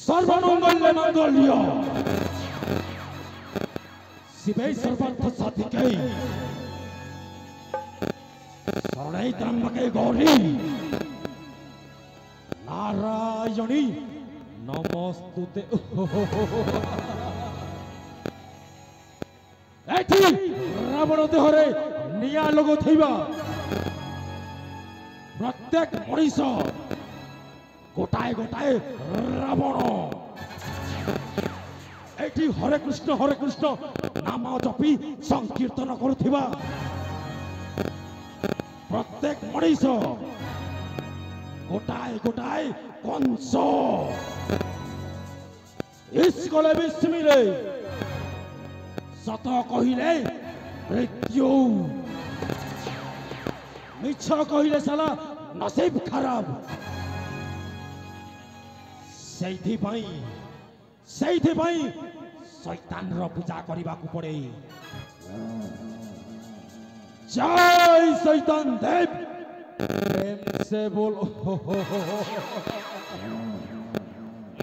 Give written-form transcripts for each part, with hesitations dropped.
सर्वमंगल मंगल्य शिवे सर्वार्थ साधिके शरणे त्र्यंबके गौरी नारायणी नमस्तुते। एठी रावण देहरे निया लोगो थैबा प्रत्येक मनीष गोटाए गोटाए रावण एठी हरे कृष्ण नाम जपी संकीर्तन करुथिबा प्रत्येक मनीष गोटाए गोटाए कंस इसकले विस्मिले सत कहिले मृत्यु मिछ कहिले साला नसीब खराब ସେଇଥିପାଇଁ शैतान पूजा करने को पड़े। जय शैतान देव प्रेम से बोलो।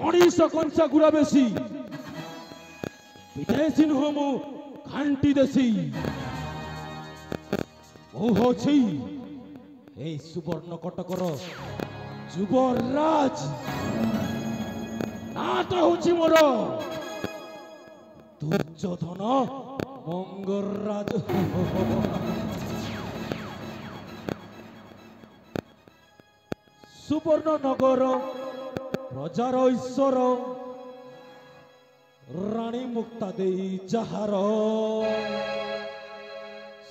मनीष कंसा गुड़ा बेसी विदेशी नुह मु खांटी देसी ओ सुवर्ण कटकर युवराज नाटा होची मोर दुर्योधन मंगलराज। सुवर्ण नगर प्रजार ईश्वर रानी मुक्ता देई जहार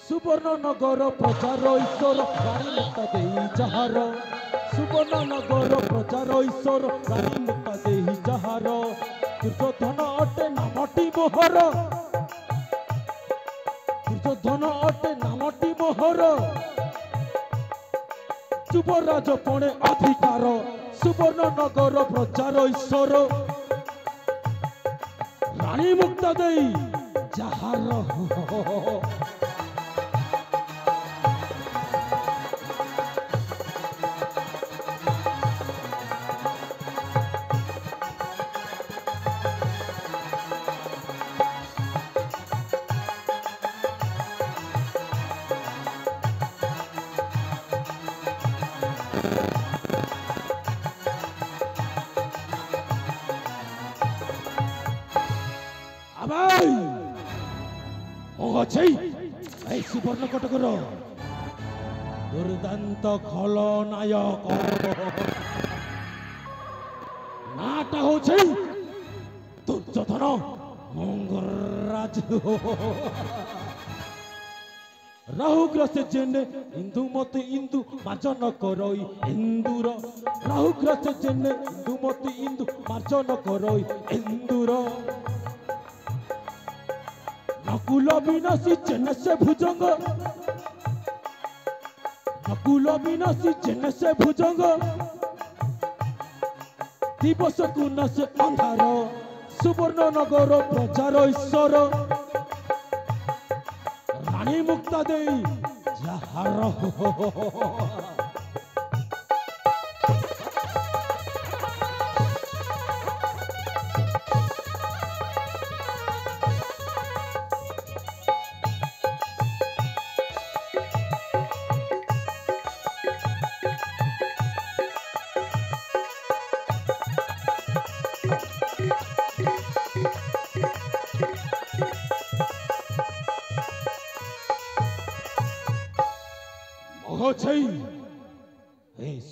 सुवर्ण नगर प्रजार ईश्वर रानी मुक्ता देई जहार सुवर्ण नगर प्रजार ईश्वर रानी मुक्ता देई जहार दुर्योधन अटे नामटी मोहर दुर्योधन अटे नामटी मोहर युवराज पणे अधिकार सुवर्ण नगर प्रचार ईश्वर रानी मुक्ता देई जहार। सुवर्ण कटकर दुर्दांत खलनायक नाटा हो दुर्योधन मंगलराज। राहुग्रस्त जेने इंदुमती इंदु मार्जन करई इंदुर राहुग्रस्त जेने इंदुमती इंदु मार्जन करई इंदुर नकुल विनाशी चेन से भुजंग नकुल विनाशी चेन से भुजंग दिवस कुन से अंधार सुवर्ण नगर प्रचार ईश्वर रानी मुक्ता देई जहार।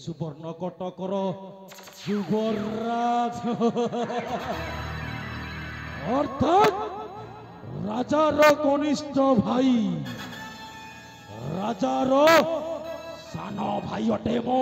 सुवर्ण कटकर युवराज अर्थात राजार कनिष्ठ भाई राजार सान भाई अटे मो।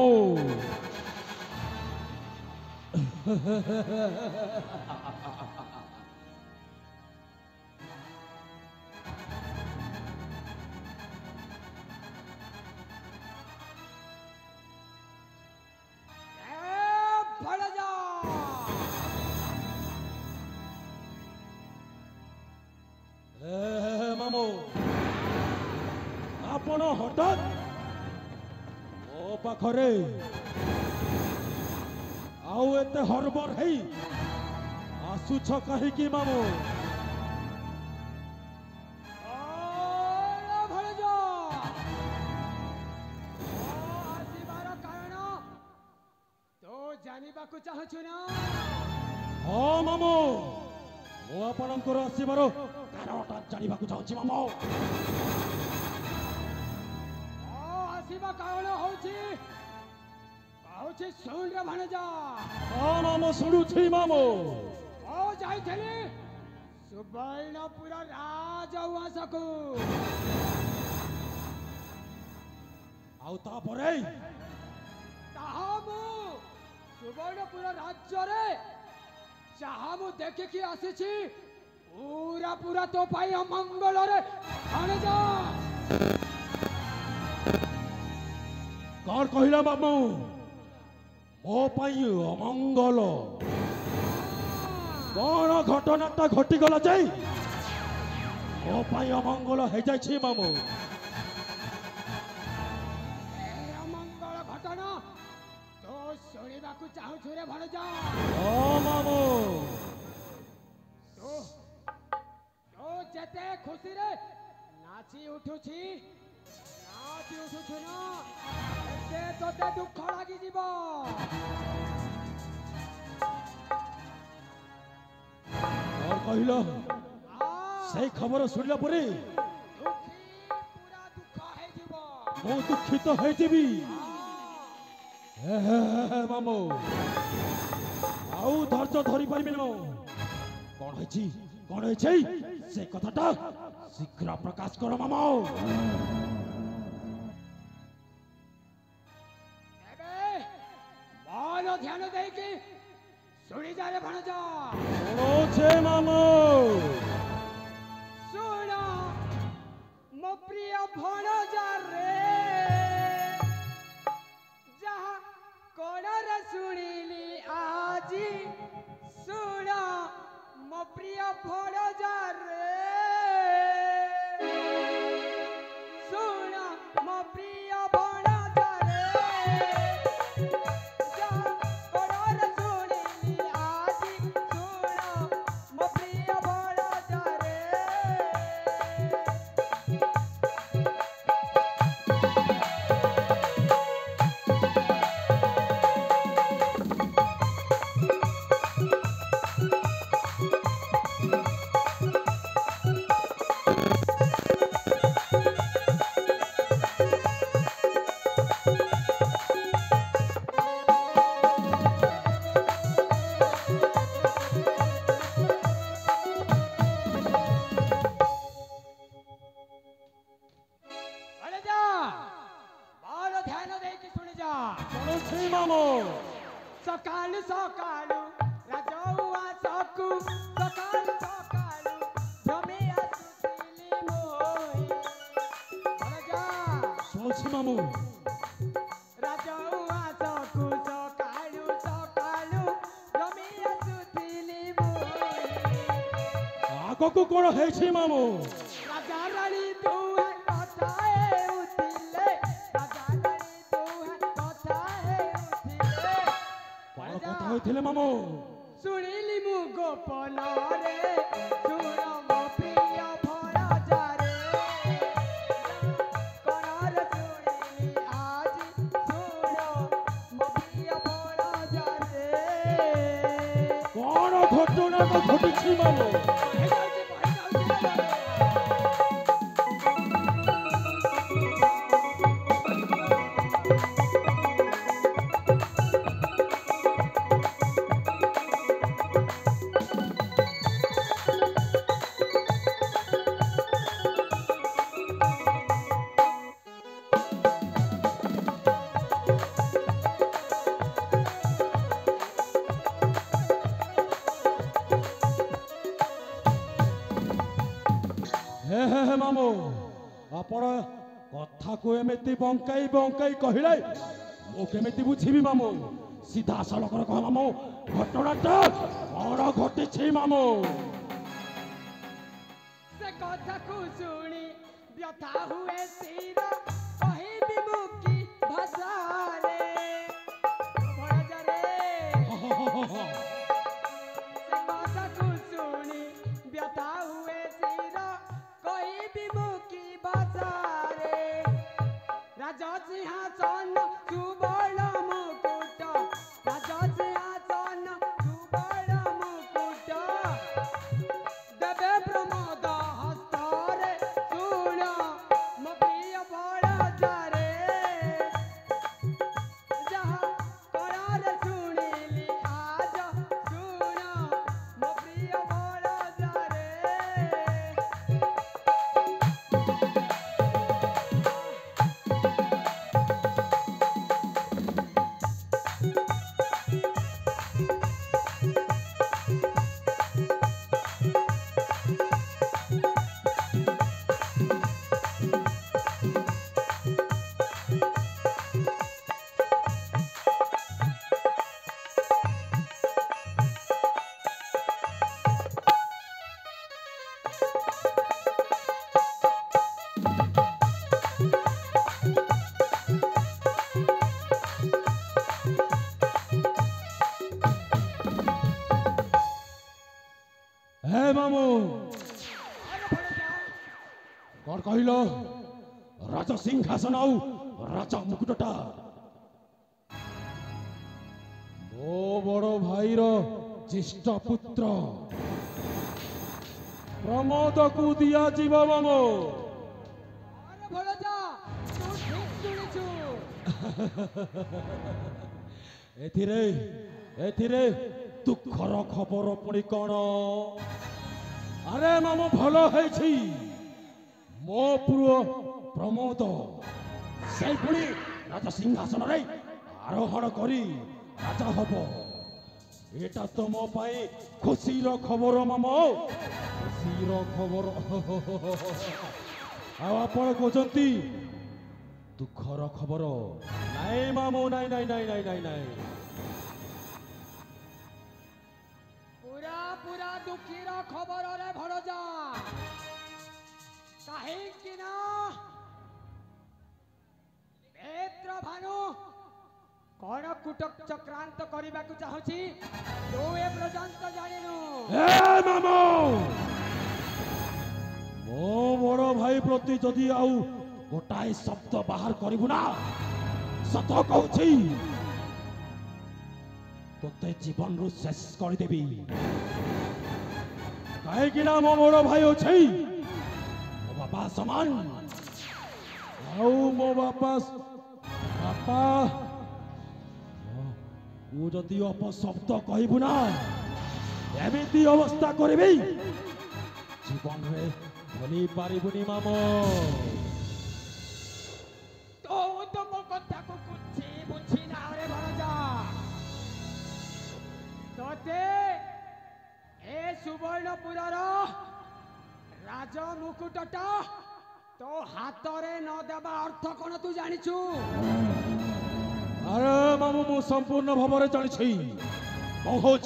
आपण हठात मो पाखरे आउ एते हरबर है आसुछ कहीं मामू जानिबाकु चाहछु ना हाँ मामू मु आपणकर आसबार कारणटा जानिबाकु चाहूची मामू आसीबा कारण होची कहूची सुन रे भणजा हाँ मामू सुनुछी मामू ओ जाइथली सुवर्णपुर राजउवासकु आउ तापरे ताहामु सुवर्णपुर राज्य रे जहाँ मु देखिकी आसीछि पूरा पूरा तो पाई अमंगल रे भणजा कौन कहला मामू मो पाई अमंगल कौन घटनाटा घटीगला जाई मो पाई अमंगल हो जाई मामू अमंगल घटना तो शुणिबाकु चाहछु रे भणजा हाँ मामू तो जेते खुशी रे नाची उठुछि ना एते तोते दुख लागी जीवो और कहलो से खबर सुनला परे पूरा दुख है जीवो मो दुखित हो जीवी मामू आउ धैर्य धरी पारिबे न कौन है से कथाटा शीघ्र प्रकाश कर मामू एबे ध्यान देकी सुनी जा रे भणजा सुनो छे मामू सुना मो प्रिय भणजा रे जहाँ कोणर सुनिली आजी सुना मो प्रिय भणजा रे सुना मो प्रिय भणजा रे जहाँ कोणर सुनिली आजी सुना मो प्रिय भणजा रे अरे जा बालो ध्यान देकी सुनी जा सुनो छे मामू सकाळु सकाळु राजौआ सकु सकाळु सकाळु जमे आसुतिली मोई अरे जा सुनो छे मामू राजौआ सकु सकाळु सकाळु जमे आसुतिली मोई आगो को कोन है छे मामू राजा रानी तू है कथाए उतिले राजा रानी तू है कथाए उतिले कौन कथा होइथिले मामू सुनिली मु गोपन रे सुन मो प्रिय भणजा रे कोणर सुनिली आजी सुन मो प्रिय भणजा रे कौन घटना तो घटिछि मामू हे मामू आपण कथा को एमिति बंकाई बंकाई कहले मो केमिति बुझिबी मामू सीधा सलकर कह मामू घटनाटा कौन घटिछि मामू से कथा को सुनी व्यथा हुए सिर कहिबी मुकी भाषा रे भणजा रे से कथा हे मामू अरे भड़जा कौन कहिल राजा सिंहासन आउ राजा मुकुटटा मो बड़ भाईर ज्येष्ठ पुत्र प्रमोद को दिया जीव मामू अरे भड़जा तू ठीक सुनिछु एथिरे एथिरे दुखर खबर पुणी कौन अरे मामू भल है मो पुओ प्रमोद से पुणी राजा सिंहासन रे आरोहण करी राजा हब एटा तो मो पाई खुशीर खबर मामो खुशीर खबर आपण कहते दुखर खबर नाई मामू नाई नाई नाई नाई नाई नाई पूरा पूरा दुखीर खबर रे भड़जा काहेकि ना नेत्र भानु कौन कुटक चक्रांत करने को चाहूची तू ए पर्यंत जानिनु ए मामू मो बड़ भाई प्रति जदि आउ गोटाए शब्द बाहर करिबु ना सत कहूची तोते जीवन रु शेष कर देबी काहेकि ना मो बड़ भाई अछि मो बापा समान आउ मो बापा बापा तू जदि अपशब्द कहबू ना एमिति अवस्था करबी जीवन रे भूली पारिबुनी मामो तो मो कथा को कुछ बुझी ना रे भड़जा तोते ए सुवर्णपुरर राज मुकुटटा तो हाथ रे न देबा अर्थ कोन तू जानिछु अरे मामू मु संपूर्ण भाव में जानी मु हूँ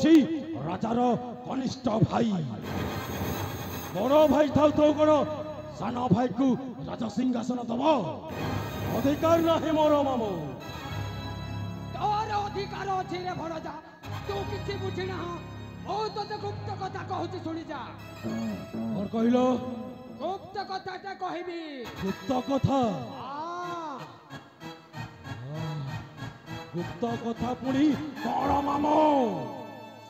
राजार कनिष्ठ भाई बड़ भाई था तो कौन सान भाई को राजा सिंहासन दब अधिकार ना मोर मामू तोर अधिकार अछि रे भड़जा तू किछि बुझी ना ओ तते गुप्त कथा कहूची सुनी जा और कहल गुप्त कथाटा कहबी गुप्त कथा हाँ गुप्त कथा पुणी कौन मामू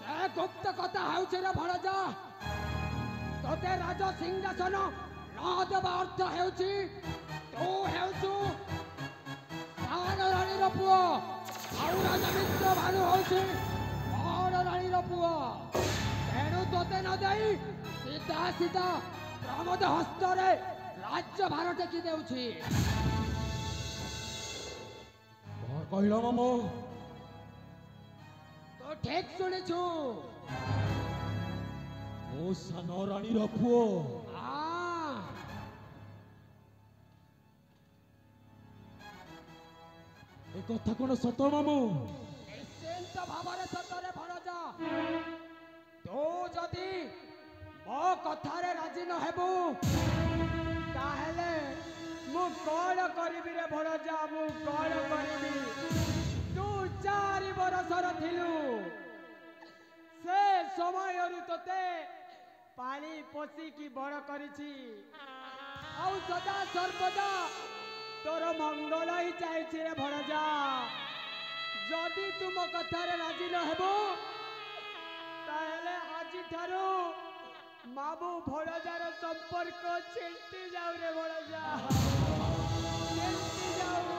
से गुप्त कथा होउछि रे भड़जा तोते राजा सिंहासन न देबा अर्थ हेउछि तू हेउछु सान रानी रो पुओ आउ राजा मित्र भानु होउछि बड़ रानी रो पुओ तेणु तोते न देई सीधा सीधा प्रमोद हस्त रे राज्य भार टेकी देउछि और कहल मामू तो ठीक सुनिछु मो सान रानी पुओ हाँ ए कथा कौन सत मामू निश्चिंत भावरे सतरे भड़जा तू जदि मो कथारे राजी न हेबु ताहेले मु कौन करिबि रे भड़जा मु कौन करिबि तू 4 बरसर थिलु से समय तोते पानी पोसी की बड़ करिछि आउ सदा सर्वदा तोर मंगल ही चाहिए रे भड़जा जदि तुम कथारे राजी न हेबो ताहेले आजि ठारू मामू भड़जार संपर्क छिंटी जाऊ रे भड़जा छिंटी जाऊ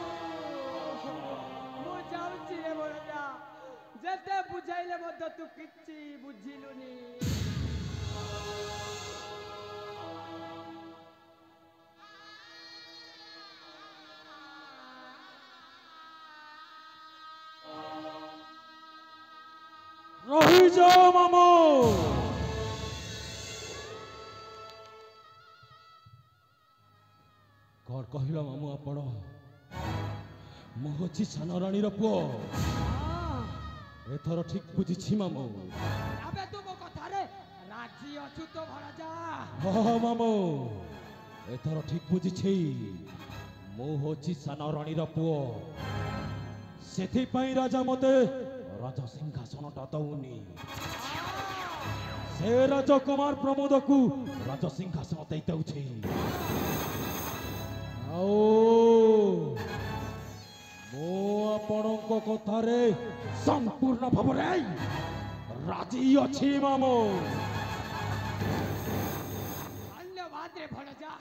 मु जाउछि रे भड़जा जेते बुझाइले मध्य तू किछि बुझिलुनी रही जाओ मामू कौन कहल मामू आपण मु हूँ सान रानी पुओ एथर ठीक बुझी मामू अबे तू मो कथारे राजी अछु तो भड़जा हाँ मामू एथर ठीक बुझी मु हूँ सान रानी पुओ से राजा मते राजा सिंहासन दौनी से ସେ ରାଜକୁମାର ପ୍ରମୋଦକୁ ରାଜସିଂହାସନ ଦେଇ ଦେଉଛି। ଆଉ ମୁଁ ଆପଣଙ୍କ କଥାରେ ସମ୍ପୂର୍ଣ୍ଣ ଭାବରେ ରାଜି ଅଛି ମାମୁ। ଧନ୍ୟବାଦ रे भणजा,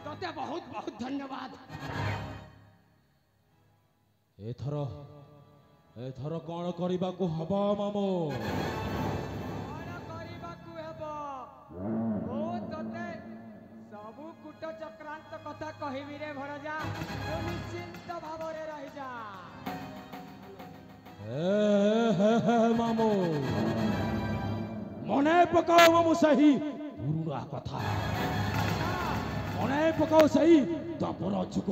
तोते बहुत बहुत धन्यवाद। ଏଥର କଣ କରିବାକୁ ହବ ମାମୁ? କଣ କରିବାକୁ ହେବ? ମୁଁ ତୋତେ ସବୁ କୂଟ ଚକ୍ରାନ୍ତ କଥା କହିବି ରେ ଭଣଜା, ତୁ ନିଶ୍ଚିନ୍ତ ଭାବରେ ରହିଯା। ମାମୁ ମନେ ପକାଅ ମାମୁ ସେହି ପୁରୁଣା କଥା, ମନେ ପକାଅ ସେହି ଦବର ଯୁଗ